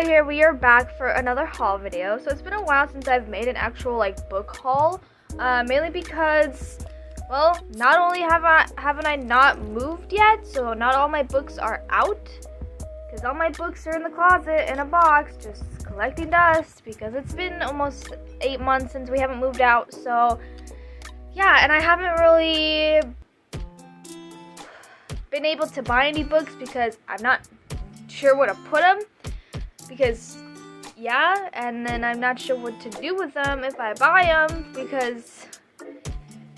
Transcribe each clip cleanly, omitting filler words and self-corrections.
Here we are back for another haul video. So it's been a while since I've made an actual book haul, mainly because, well, not only haven't I not moved yet, so not all my books are out, because all my books are in the closet in a box just collecting dust, because it's been almost 8 months since we haven't moved out. So yeah, and I haven't really been able to buy any books because I'm not sure where to put them. Because, yeah, and then I'm not sure what to do with them if I buy them, because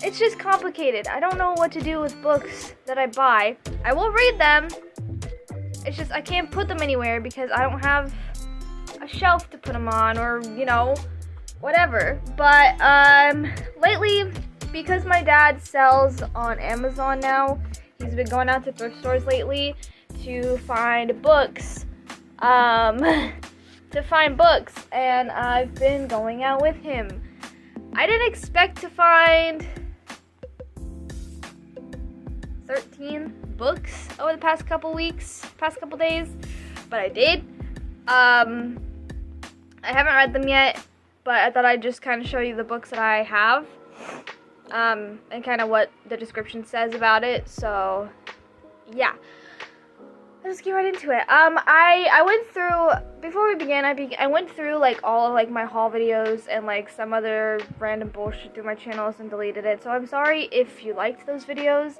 it's just complicated. I don't know what to do with books that I buy. I will read them. It's just I can't put them anywhere because I don't have a shelf to put them on, or, you know, whatever. But, lately, because my dad sells on Amazon now, he's been going out to thrift stores lately to find books. And I've been going out with him. I didn't expect to find 13 books over the past couple days, but I did. I haven't read them yet, but I thought I'd just kind of show you the books that I have, and kind of what the description says about it. So, yeah. Let's just get right into it. I went through, before we began, I went through all of my haul videos and some other random bullshit through my channels and deleted it. So I'm sorry if you liked those videos.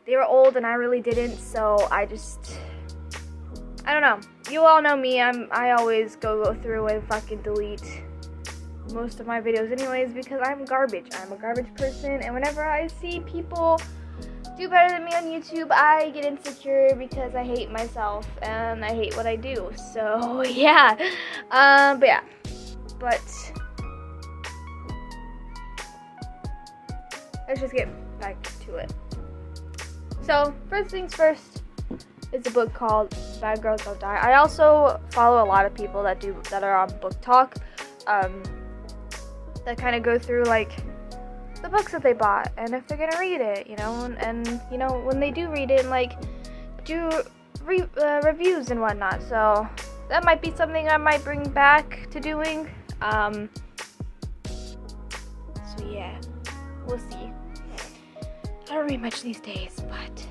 They were old and I really didn't, so I don't know. You all know me. I always go through and fucking delete most of my videos anyways, because I'm garbage. I'm a garbage person, and whenever I see people do better than me on YouTube, I get insecure because I hate myself and I hate what I do. So yeah, but let's just get back to it. So first things first is a book called Bad Girls Don't Die. I also follow a lot of people that are on Book Talk, that kind of go through the books that they bought and if they're gonna read it, you know, and you know, when they do read it and do reviews and whatnot. So that might be something I might bring back to doing. So yeah, we'll see. I don't read much these days, but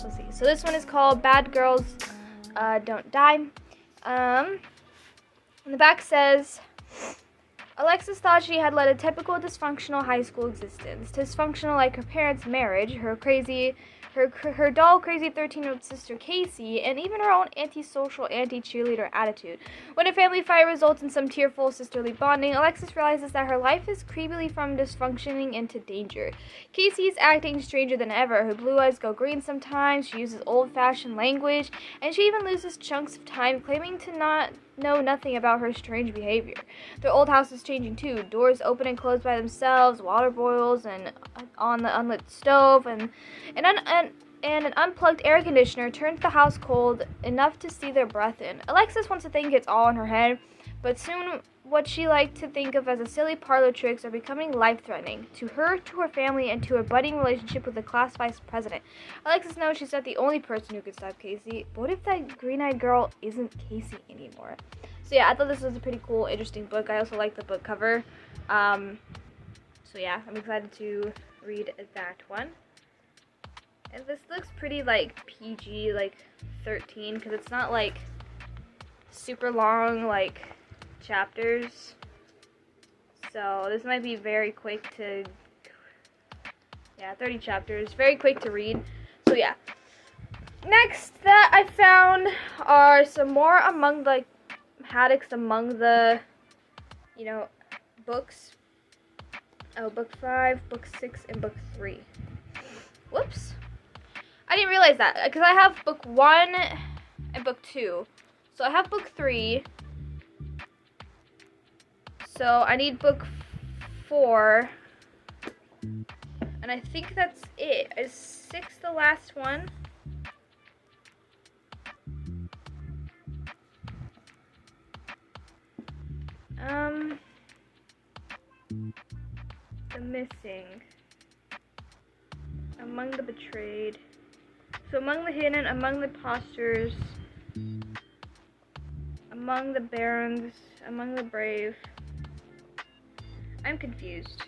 we'll see. So this one is called Bad Girls Don't Die. And the back says, Alexis thought she had led a typical dysfunctional high school existence. Dysfunctional like her parents' marriage, her dull, crazy 13-year-old sister Casey, and even her own antisocial, anti-cheerleader attitude. When a family fight results in some tearful sisterly bonding, Alexis realizes that her life is creepily from dysfunctioning into danger. Casey is acting stranger than ever. Her blue eyes go green sometimes, she uses old-fashioned language, and she even loses chunks of time claiming to know nothing about her strange behavior. Their old house is changing too. Doors open and close by themselves, water boils and on the unlit stove, and an unplugged air conditioner turns the house cold enough to see their breath in. Alexis wants to think it's all in her head, but soon what she liked to think of as a silly parlor tricks are becoming life-threatening to her, to her family, and to her budding relationship with the class vice president. Alexis knows she's not the only person who could stop Casey, but what if that green-eyed girl isn't Casey anymore? So yeah, I thought this was a pretty cool, interesting book. I also like the book cover. So yeah, I'm excited to read that one. And this looks pretty PG, 13, because it's not super long chapters. So this might be very quick to, 30 chapters, very quick to read. So yeah. Next that I found are some more among haddocks among the, books. Oh, book 5, book 6, and book 3. Whoops. I didn't realize that, because I have book 1 and book 2. So I have book 3. So I need book 4. And I think that's it. Is 6 the last one? The missing. Among the betrayed. So among the hidden, among the imposters. Among the barons, among the brave. I'm confused.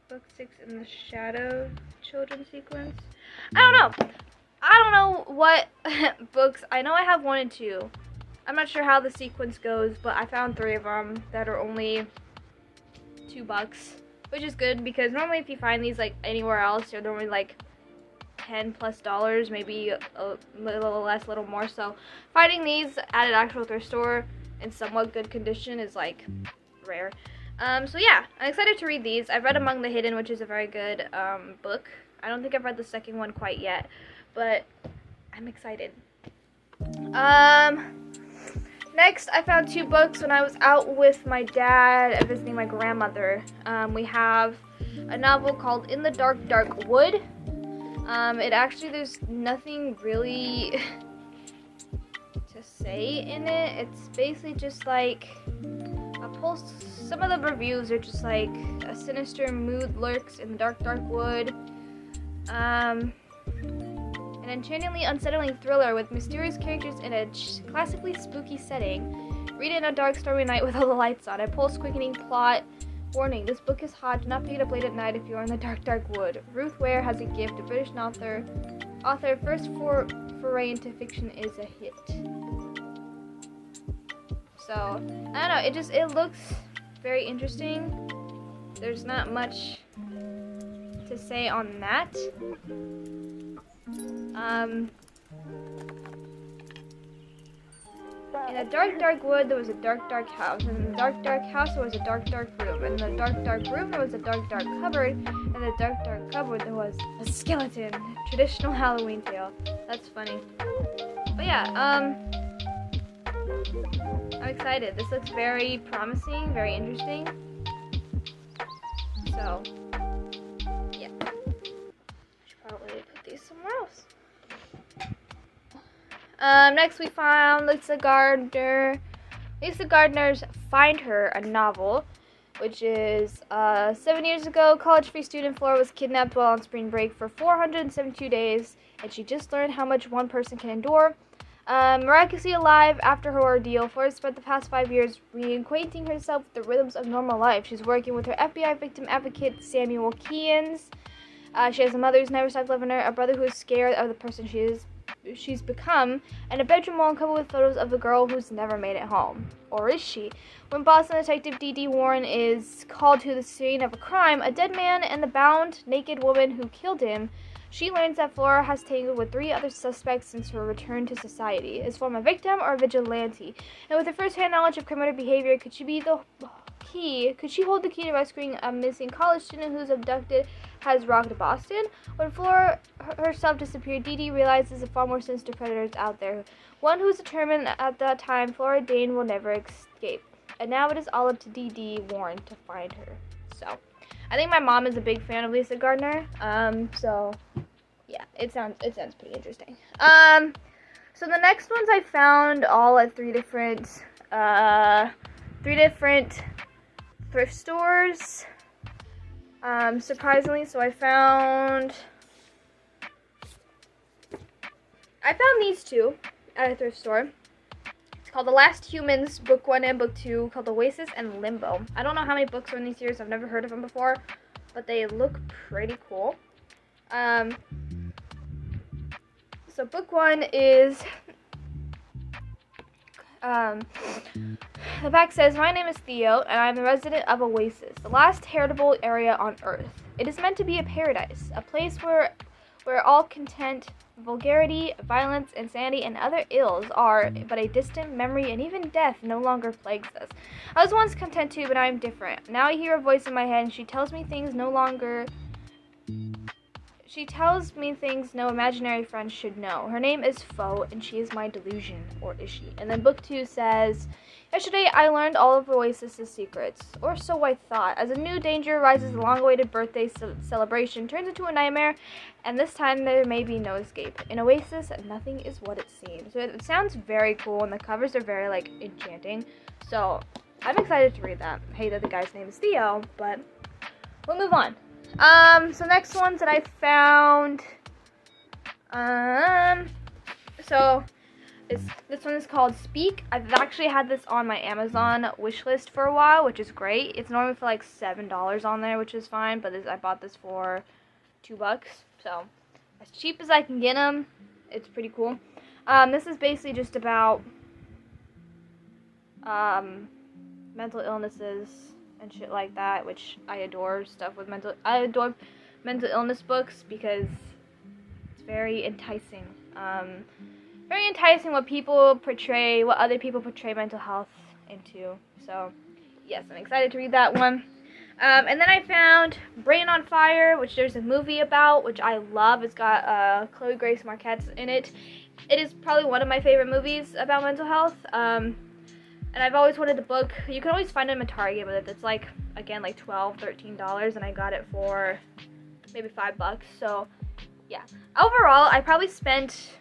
Book 6 in the shadow children sequence. I don't know what books. I know I have 1 and 2. I'm not sure how the sequence goes, but I found 3 of them that are only $2, which is good because normally if you find these like anywhere else, they're normally like $10+, maybe a little less, a little more. So finding these at an actual thrift store in somewhat good condition is like rare. So yeah, I'm excited to read these. I've read Among the Hidden, which is a very good book. I don't think I've read the second one quite yet, but I'm excited. Next, I found 2 books when I was out with my dad visiting my grandmother. We have a novel called In the Dark, Dark Wood. It actually, there's nothing really to say in it. It's basically just like, some of the reviews are just like, a sinister mood lurks in the dark, dark wood. An enchantingly unsettling thriller with mysterious characters in a classically spooky setting. Read it in a dark, stormy night with all the lights on. A pulse-quickening plot. Warning, this book is hot. Do not pick it up late at night if you are in the dark, dark wood. Ruth Ware has a gift. A British author. First foray into fiction is a hit. So, I don't know. It looks very interesting. There's not much to say on that. In a dark, dark wood, there was a dark, dark house. And in the dark, dark house, there was a dark, dark room. And in the dark, dark room, there was a dark, dark cupboard. And in the dark, dark cupboard, there was a skeleton. Traditional Halloween tale. That's funny. But yeah, I'm excited. This looks very promising, very interesting. So, yeah. Should probably put these somewhere else. Next we found Lisa Gardner. Lisa Gardner's Find Her, a novel, which is 7 years ago, college-free student Flora was kidnapped while on spring break for 472 days, and she just learned how much one person can endure. Miraculously alive after her ordeal, Flora spent the past 5 years reacquainting herself with the rhythms of normal life. She's working with her FBI victim advocate, Samuel Keynes. She has a mother who's never stopped loving her, a brother who is scared of the person she's become, and a bedroom wall covered with photos of the girl who's never made it home. Or is she? When Boston detective D.D. Warren is called to the scene of a crime, a dead man and the bound, naked woman who killed him, she learns that Flora has tangled with 3 other suspects since her return to society. Is Flora a victim or a vigilante? And with her first-hand knowledge of criminal behavior, could she hold the key to rescuing a missing college student who's abducted has rocked Boston? When Flora herself disappeared, Dee realizes a far more sinister predators out there. One who's determined at that time Flora Dane will never escape. And now it is all up to D.D. Warren to find her. So, I think my mom is a big fan of Lisa Gardner. So, yeah, it sounds pretty interesting. So the next ones I found all at 3 different thrift stores. Surprisingly, so I found these 2 at a thrift store. It's called The Last Humans, Book 1 and Book 2, called Oasis and Limbo. I don't know how many books are in these series. I've never heard of them before, but they look pretty cool. So Book 1 is, the back says, "My name is Theo, and I'm a resident of Oasis, the last heritable area on Earth. It is meant to be a paradise, a place where all content, vulgarity, violence, insanity, and other ills are but a distant memory, and even death no longer plagues us. I was once content too, but I am different. Now I hear a voice in my head, and she tells me things no imaginary friend should know. Her name is Foe, and she is my delusion, or is she?" And then Book 2 says, "Yesterday I learned all of Oasis's secrets, or so I thought. As a new danger arises, the long-awaited birthday celebration turns into a nightmare, and this time there may be no escape. In Oasis, nothing is what it seems." So it sounds very cool, and the covers are very, like, enchanting. So I'm excited to read that. I hate that the guy's name is Theo, but we'll move on. So next ones that I found, so This one is called Speak. I've actually had this on my Amazon wish list for a while, which is great. It's normally for like $7 on there, which is fine, but I bought this for $2, so as cheap as I can get them. It's pretty cool. This is basically just about mental illnesses and shit like that, which I adore stuff with I adore mental illness books because it's very enticing. Very enticing what other people portray mental health into. So, yes, I'm excited to read that one. And then I found Brain on Fire, which there's a movie about, which I love. It's got Chloe Grace Moretz in it. It is probably one of my favorite movies about mental health. And I've always wanted the book. You can always find them at Target, but it's like, again, like $12, $13, and I got it for maybe $5. So, yeah. Overall, I probably spent...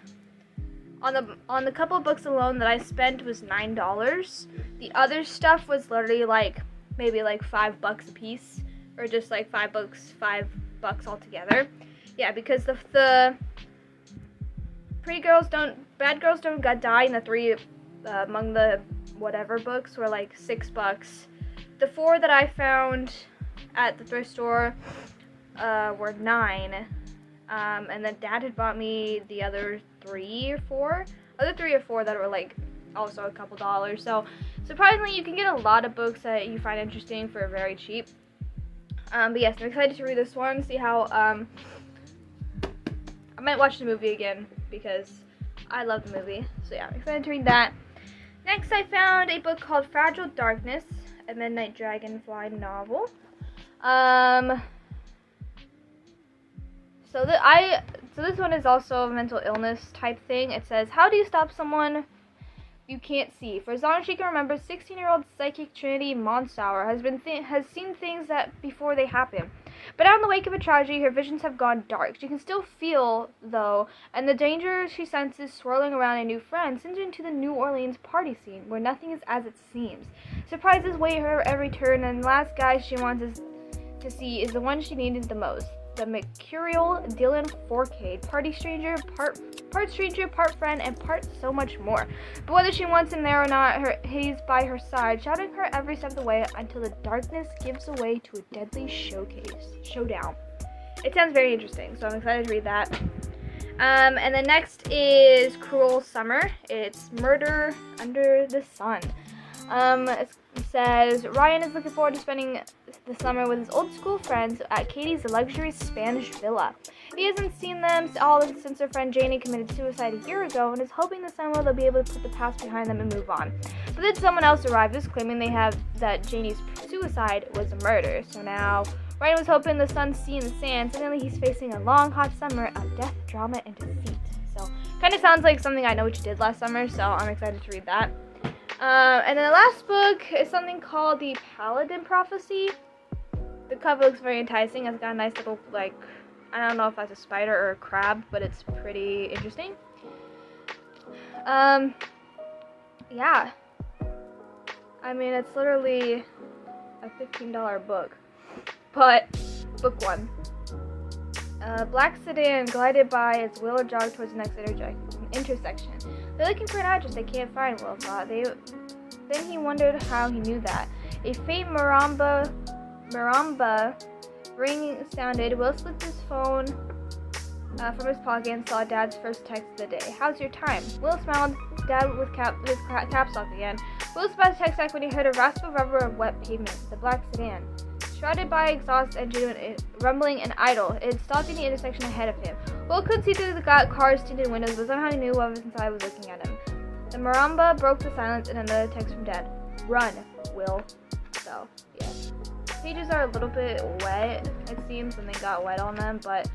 On the couple of books alone that I spent was $9. The other stuff was literally like maybe like $5 a piece, or just like $5 altogether. Yeah, because the Bad Girls Don't Die, and the 3 among the whatever books were like $6. The 4 that I found at the thrift store were $9. And then Dad had bought me the other 3 or 4 that were like also a couple dollars. So surprisingly, you can get a lot of books that you find interesting for very cheap. But yes, I'm excited to read this one, see how I might watch the movie again because I love the movie. So yeah, I'm excited to read that. Next, I found a book called Fragile Darkness, a Midnight Dragonfly novel. So this one is also a mental illness type thing. It says, how do you stop someone you can't see? For as long as she can remember, 16-year-old psychic Trinity Monsauer has seen things that before they happen. But out in the wake of a tragedy, her visions have gone dark. She can still feel, though, and the danger she senses swirling around a new friend sends her into the New Orleans party scene, where nothing is as it seems. Surprises wait her every turn, and the last guy she wants to see is the one she needed the most. The mercurial Dylan Forcade, party stranger, part stranger, part friend, and part so much more. But whether she wants him there or not, he's by her side, shouting her every step of the way until the darkness gives way to a deadly showdown. It sounds very interesting, so I'm excited to read that. And then next is Cruel Summer. It's Murder Under the Sun. It says, Ryan is looking forward to spending the summer with his old school friends at Katie's luxury Spanish villa. He hasn't seen them all since their friend Janie committed suicide a year ago and is hoping this summer they'll be able to put the past behind them and move on. But then someone else arrives claiming that Janie's suicide was a murder. So now Ryan was hoping the sun's sea in the sand. Suddenly he's facing a long, hot summer of death, drama, and deceit. So kind of sounds like something I Know What You Did Last Summer, so I'm excited to read that. And then the last book is something called The Paladin Prophecy. The cover looks very enticing. It's got a nice little, like, I don't know if that's a spider or a crab, but it's pretty interesting. Yeah. I mean, it's literally a $15 book. But, book 1. Black sedan glided by its wheel jogged towards the next intersection. They're looking for an address they can't find, Will thought. Then he wondered how he knew that. A faint marimba ring sounded. Will slipped his phone from his pocket and saw Dad's first text of the day. How's your time? Will smiled. Dad with his caps off again. Will was about to text back when he heard a rasping rubber of wet pavement. The black sedan, shrouded by exhaust engine rumbling and idle, it had stopped in the intersection ahead of him. Will couldn't see through the car's tinted windows, but somehow he knew what was inside was looking at him. The maramba broke the silence and another text from Dad. Run, Will. So, yeah. Pages are a little bit wet, it seems, when they got wet on them, but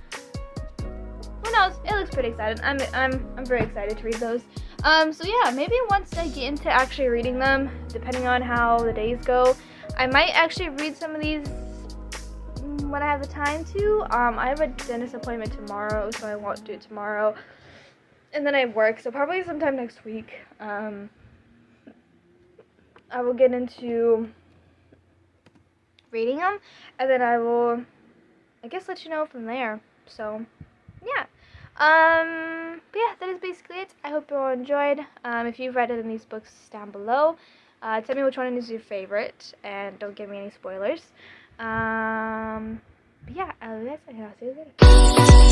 who knows? It looks pretty exciting. I'm very excited to read those. So yeah, maybe once I get into actually reading them, depending on how the days go, I might actually read some of these when I have the time to. I have a dentist appointment tomorrow, so I won't do it tomorrow. And then I work, so probably sometime next week, I will get into reading them, and then I will, I guess, let you know from there. So, yeah. But yeah, that is basically it. I hope you all enjoyed. If you've read any of these books, down below. Tell me which one is your favorite, and don't give me any spoilers. But yeah, I love you guys, and I'll see you later.